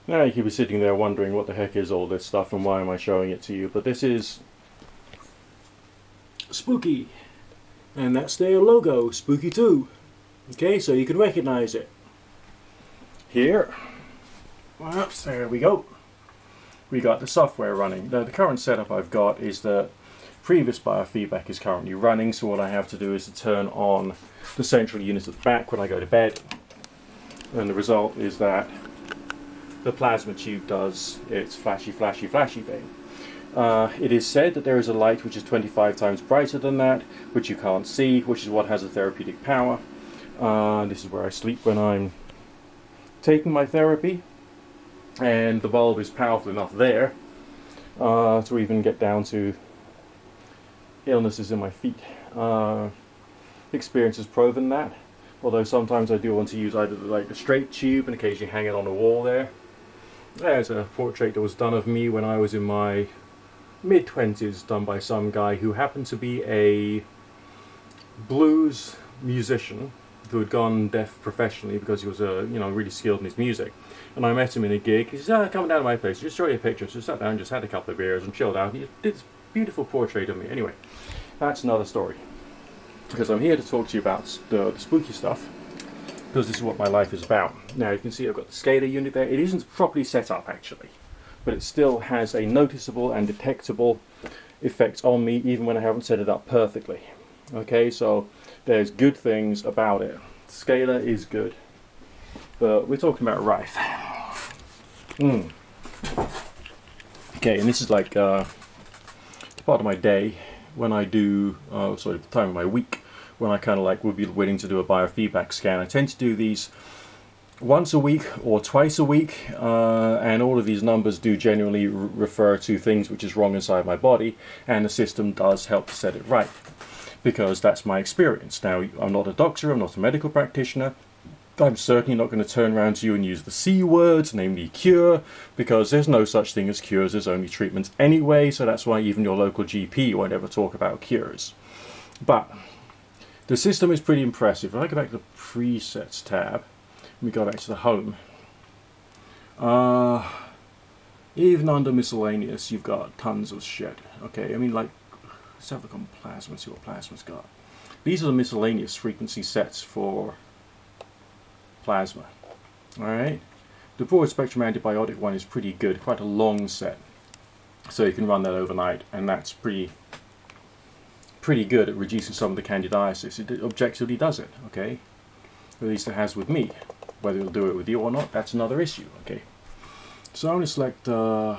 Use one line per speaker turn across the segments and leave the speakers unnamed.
Now you could be sitting there wondering what the heck is all this stuff and why am I showing it to you, but this is Spooky, and that's their logo, Spooky2. Okay, so you can recognize it. Here, whoops, there we go. We got the software running. Now, the current setup I've got is the previous biofeedback is currently running, so what I have to do is to turn on the central unit at the back when I go to bed, and the result is that the plasma tube does its flashy, flashy, flashy thing. It is said that there is a light which is 25 times brighter than that, which you can't see, which is what has a therapeutic power. This is where I sleep when I'm taking my therapy, and the bulb is powerful enough there to even get down to illnesses in my feet. Experience has proven that, although sometimes I do want to use either the straight tube and occasionally hang it on a wall there. There's a portrait that was done of me when I was in my mid-20s, done by some guy who happened to be a blues musician who had gone deaf professionally because he was really skilled in his music. And I met him in a gig. He said, come down to my place, just show you a picture. So I sat down, just had a couple of beers and chilled out. He did this beautiful portrait of me. Anyway, that's another story, because I'm here to talk to you about the spooky stuff, because this is what my life is about. Now you can see I've got the scaler unit there. It isn't properly set up actually, but it still has a noticeable and detectable effect on me even when I haven't set it up perfectly. Okay, so there's good things about it. The scaler is good, but we're talking about Rife. Okay, and this is like part of my day when I do, the time of my week when I kind of would be willing to do a biofeedback scan. I tend to do these once a week or twice a week, and all of these numbers do generally refer to things which is wrong inside my body, and the system does help to set it right, because that's my experience. Now, I'm not a doctor, I'm not a medical practitioner. I'm certainly not going to turn around to you and use the C words, namely cure, because there's no such thing as cures, there's only treatments anyway, so that's why even your local GP won't ever talk about cures. But the system is pretty impressive. If I go back to the presets tab, we go back to the home. Even under miscellaneous, you've got tons of shit. Okay, I mean, let's have a look on plasma and see what plasma's got. These are the miscellaneous frequency sets for plasma. Alright, the broad spectrum antibiotic one is pretty good, quite a long set, so you can run that overnight, and that's pretty good at reducing some of the candidiasis. It objectively does it, okay? At least it has with me. Whether it'll do it with you or not, that's another issue, okay? So I'm going to select, hang on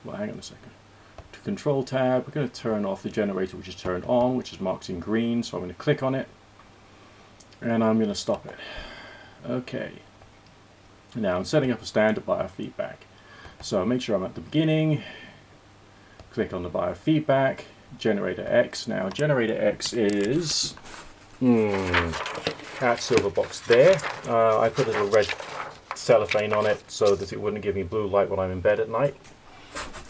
a second. To control tab, we're going to turn off the generator which is turned on, which is marked in green, so I'm going to click on it, and I'm going to stop it. Okay. Now I'm setting up a standard biofeedback. So make sure I'm at the beginning, click on the biofeedback, generator X. Now generator X is that silver box there. I put a little red cellophane on it so that it wouldn't give me blue light when I'm in bed at night.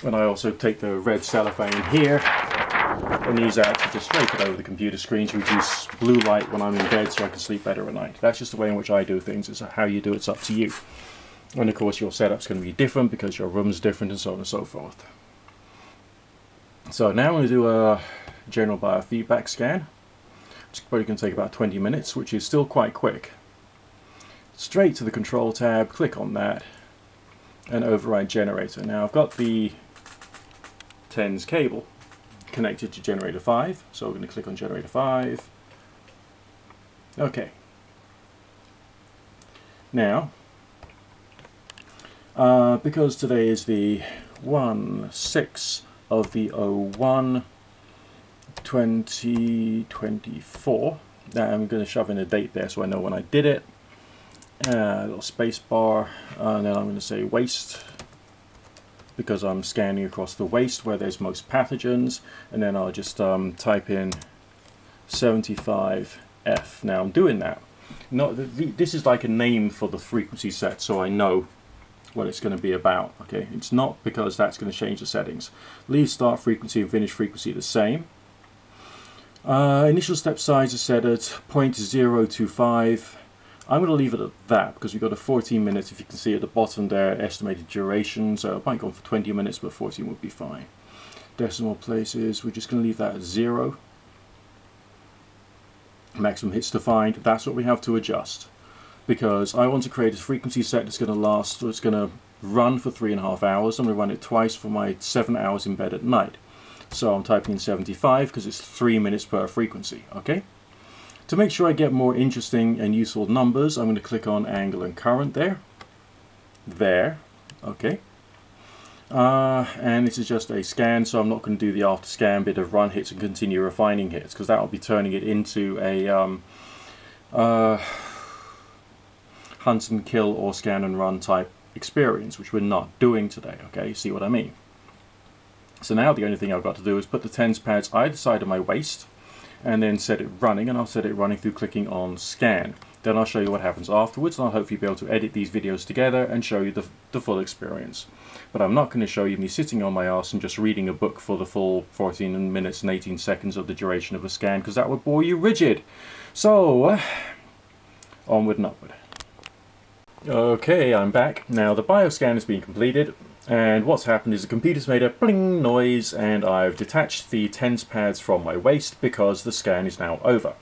And I also take the red cellophane here and use that to just drape it over the computer screen to reduce blue light when I'm in bed so I can sleep better at night. That's just the way in which I do things. It's how you do it's up to you. And of course your setup's going to be different because your room's different and so on and so forth. So now I'm going to do a general biofeedback scan. It's probably going to take about 20 minutes, which is still quite quick. Straight to the control tab, click on that, and override generator. Now I've got the TENS cable connected to generator 5, so we're going to click on generator 5. Okay. Now, because today is the 1/6 of the 01/2024, I'm going to shove in a date there so I know when I did it. A little space bar, and then I'm going to say waste, because I'm scanning across the waste where there's most pathogens, and then I'll just type in 75F. Now I'm doing that. This is like a name for the frequency set, so I know what it's going to be about. Okay, it's not because that's going to change the settings. Leave start frequency and finish frequency the same. Initial step size is set at 0.025. I'm going to leave it at that because we've got a 14 minutes, if you can see at the bottom there, estimated duration. So it might go on for 20 minutes, but 14 would be fine. Decimal places, we're just going to leave that at 0. Maximum hits defined, that's what we have to adjust. Because I want to create a frequency set that's going to last, it's going to run for 3.5 hours. I'm going to run it twice for my 7 hours in bed at night. So I'm typing in 75 because it's 3 minutes per frequency, okay? To make sure I get more interesting and useful numbers, I'm going to click on angle and current there. There, okay. And this is just a scan, so I'm not going to do the after scan bit of run hits and continue refining hits, because that will be turning it into a hunt and kill or scan and run type experience, which we're not doing today, okay? See what I mean? So now the only thing I've got to do is put the tens pads either side of my waist and then set it running, and I'll set it running through clicking on scan. Then I'll show you what happens afterwards, and I'll hopefully be able to edit these videos together and show you the full experience. But I'm not going to show you me sitting on my arse and just reading a book for the full 14 minutes and 18 seconds of the duration of a scan, because that would bore you rigid. So, onward and upward. Okay, I'm back. Now the bioscan has been completed, and what's happened is the computer's made a bling noise, and I've detached the tens pads from my waist because the scan is now over.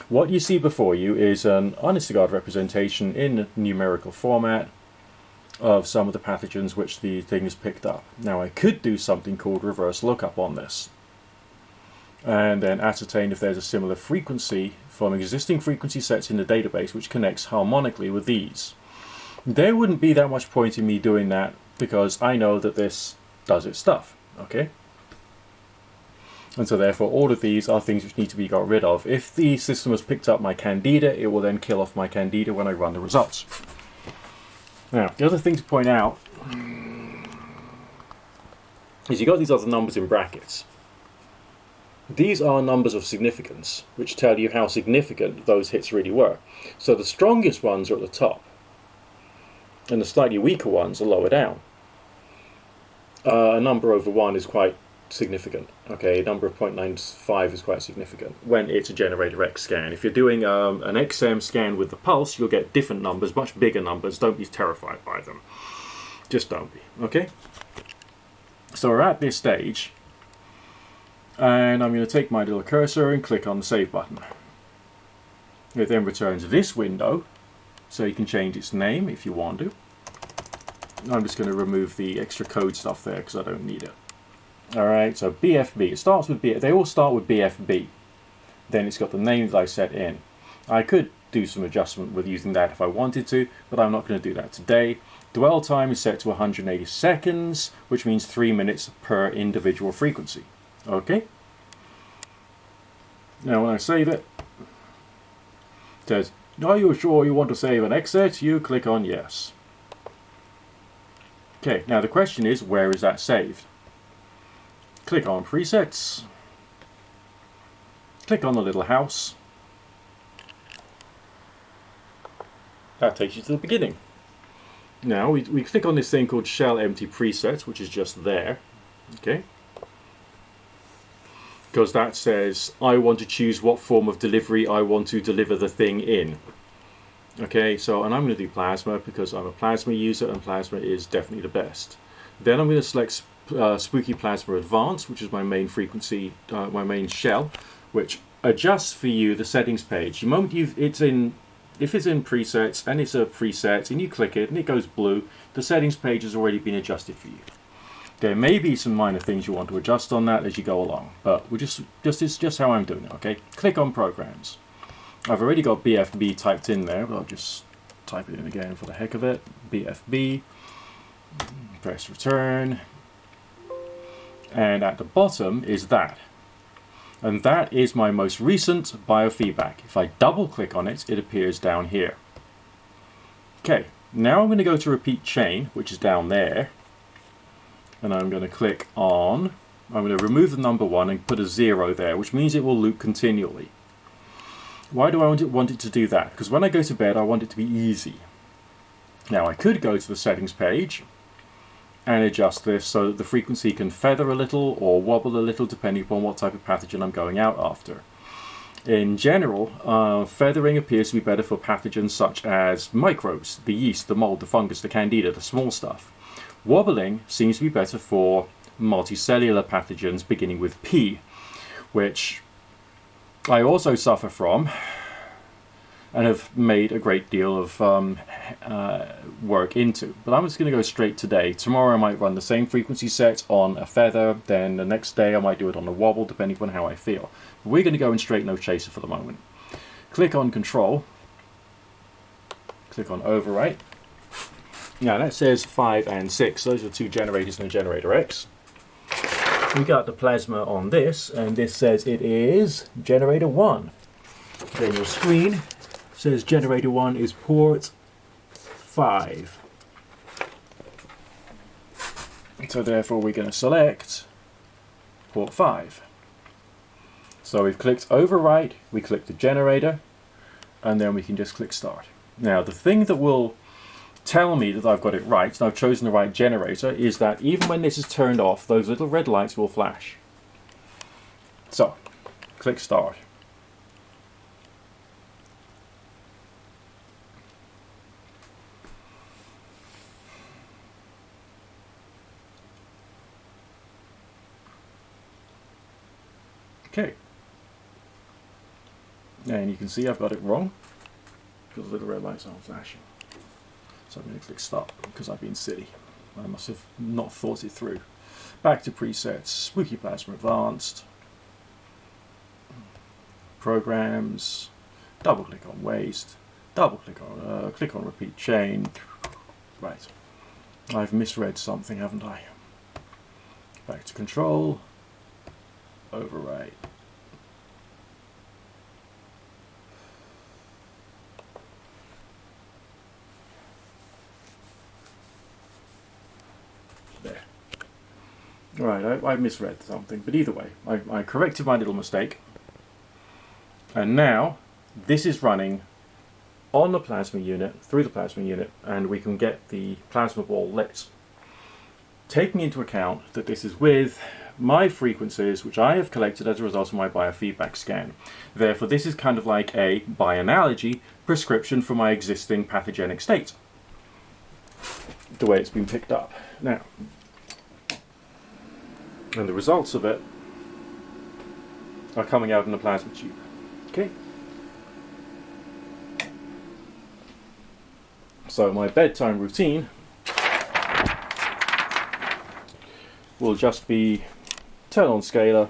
What you see before you is an honest-to-God representation in numerical format of some of the pathogens which the thing has picked up. Now I could do something called reverse lookup on this, and then ascertain if there's a similar frequency from existing frequency sets in the database which connects harmonically with these. There wouldn't be that much point in me doing that because I know that this does its stuff, okay? And so therefore all of these are things which need to be got rid of. If the system has picked up my candida, it will then kill off my candida when I run the results. Now, the other thing to point out is you've got these other numbers in brackets. These are numbers of significance, which tell you how significant those hits really were. So the strongest ones are at the top, and the slightly weaker ones are lower down. A number over 1 is quite significant. Okay, a number of 0.95 is quite significant when it's a generator X scan. If you're doing an XM scan with the pulse, you'll get different numbers, much bigger numbers. Don't be terrified by them. Just don't be, okay? So we're at this stage, and I'm going to take my little cursor and click on the save button. It then returns this window, so you can change its name if you want to. I'm just going to remove the extra code stuff there because I don't need it. Alright, so BFB. It starts with they all start with BFB. Then it's got the name that I set in. I could do some adjustment with using that if I wanted to, but I'm not going to do that today. Dwell time is set to 180 seconds, which means 3 minutes per individual frequency. Okay? Now when I save it, it says, are you sure you want to save and exit? You click on yes. Okay, now the question is, where is that saved? Click on presets. Click on the little house. That takes you to the beginning. Now we click on this thing called shell empty presets, which is just there. Okay? Because that says I want to choose what form of delivery I want to deliver the thing in. Okay, so, and I'm going to do plasma because I'm a plasma user and plasma is definitely the best. Then I'm going to select Spooky Plasma Advanced, which is my main frequency, my main shell, which adjusts for you the settings page. The moment if it's in presets and it's a preset and you click it and it goes blue, the settings page has already been adjusted for you. There may be some minor things you want to adjust on that as you go along, but it's just how I'm doing it. Okay, click on programs. I've already got BFB typed in there, but I'll just type it in again for the heck of it. BFB, press return, and at the bottom is that. And that is my most recent biofeedback. If I double click on it, it appears down here. Okay, now I'm going to go to repeat chain, which is down there, and I'm going to click on, I'm going to remove the number 1 and put a 0 there, which means it will loop continually. Why do I want it to do that? Because when I go to bed, I want it to be easy. Now I could go to the settings page and adjust this so that the frequency can feather a little or wobble a little depending upon what type of pathogen I'm going out after. In general, feathering appears to be better for pathogens such as microbes, the yeast, the mold, the fungus, the candida, the small stuff. Wobbling seems to be better for multicellular pathogens beginning with P, which I also suffer from and have made a great deal of work into. But I'm just going to go straight today. Tomorrow I might run the same frequency set on a feather, then the next day I might do it on a wobble, depending on how I feel. But we're going to go in straight no chaser for the moment. Click on control, click on overwrite. Now that says 5 and 6, those are two generators and a generator X. We got the plasma on this, and this says it is generator 1. Then your screen says generator 1 is port 5. So therefore we're going to select port 5. So we've clicked overwrite, we click the generator, and then we can just click start. Now the thing that will tell me that I've got it right, and I've chosen the right generator, is that even when this is turned off, those little red lights will flash. So, click start. Okay. And you can see I've got it wrong, because the little red lights aren't flashing. So I'm going to click stop because I've been silly. I must have not thought it through. Back to presets, Spooky Plasma Advanced, Programs, double click on Waste, double click on Repeat Chain. Right, I've misread something, haven't I? Back to Control, Overwrite. There. Right, I misread something, but either way, I corrected my little mistake. And now, this is running on the plasma unit, through the plasma unit, and we can get the plasma ball lit. Taking into account that this is with my frequencies, which I have collected as a result of my biofeedback scan. Therefore, this is kind of like a, by analogy, prescription for my existing pathogenic state, the way it's been picked up. Now, and the results of it are coming out in the plasma tube. Okay. So my bedtime routine will just be turn on scaler,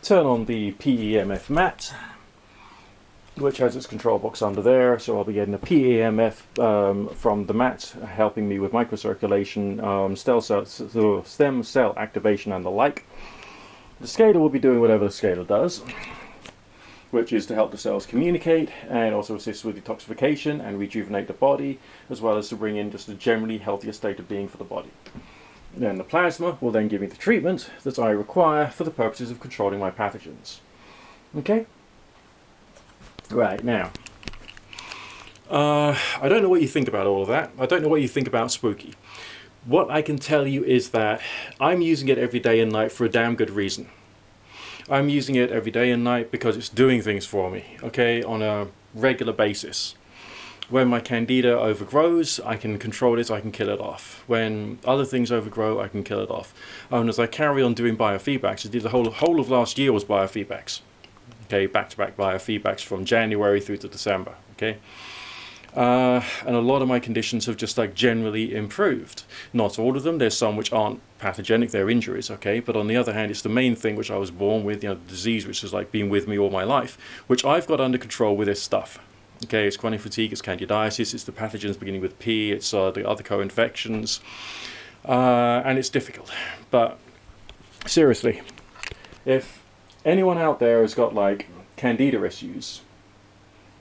turn on the PEMF mat, which has its control box under there, so I'll be getting a PEMF from the mat, helping me with microcirculation, stem cell activation and the like. The scaler will be doing whatever the scaler does, which is to help the cells communicate and also assist with detoxification and rejuvenate the body, as well as to bring in just a generally healthier state of being for the body. Then the plasma will then give me the treatment that I require for the purposes of controlling my pathogens. Okay? Right, now, I don't know what you think about all of that. I don't know what you think about Spooky. What I can tell you is that I'm using it every day and night for a damn good reason. I'm using it every day and night because it's doing things for me, okay, on a regular basis. When my candida overgrows, I can control it, I can kill it off. When other things overgrow, I can kill it off. And as I carry on doing biofeedbacks, I did the whole of last year was biofeedbacks. Okay, back-to-back biofeedbacks from January through to December, okay? And a lot of my conditions have just like generally improved. Not all of them, there's some which aren't pathogenic, they're injuries, okay? But on the other hand, it's the main thing which I was born with, you know, the disease which has like been with me all my life, which I've got under control with this stuff. Okay, it's chronic fatigue, it's candidiasis, it's the pathogens beginning with P, it's the other co-infections, and it's difficult. But seriously, if anyone out there has got like candida issues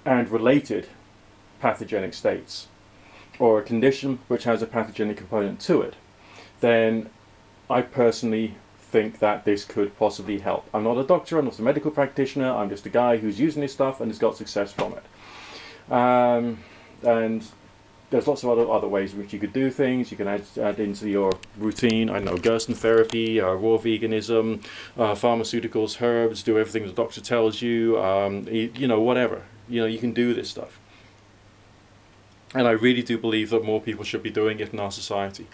and related pathogenic states, or a condition which has a pathogenic component to it, then I personally think that this could possibly help. I'm not a doctor, I'm not a medical practitioner, I'm just a guy who's using this stuff and has got success from it. And there's lots of other ways in which you could do things. You can add into your routine, I don't know, Gerson therapy, raw veganism, pharmaceuticals, herbs, do everything the doctor tells you, you know, whatever. You know, you can do this stuff. And I really do believe that more people should be doing it in our society.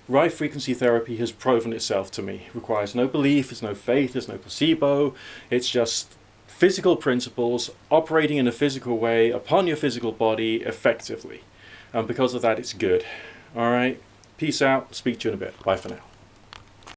Right frequency therapy has proven itself to me. It requires no belief, there's no faith, there's no placebo. It's just physical principles operating in a physical way upon your physical body effectively. And because of that, it's good. All right. Peace out. Speak to you in a bit. Bye for now.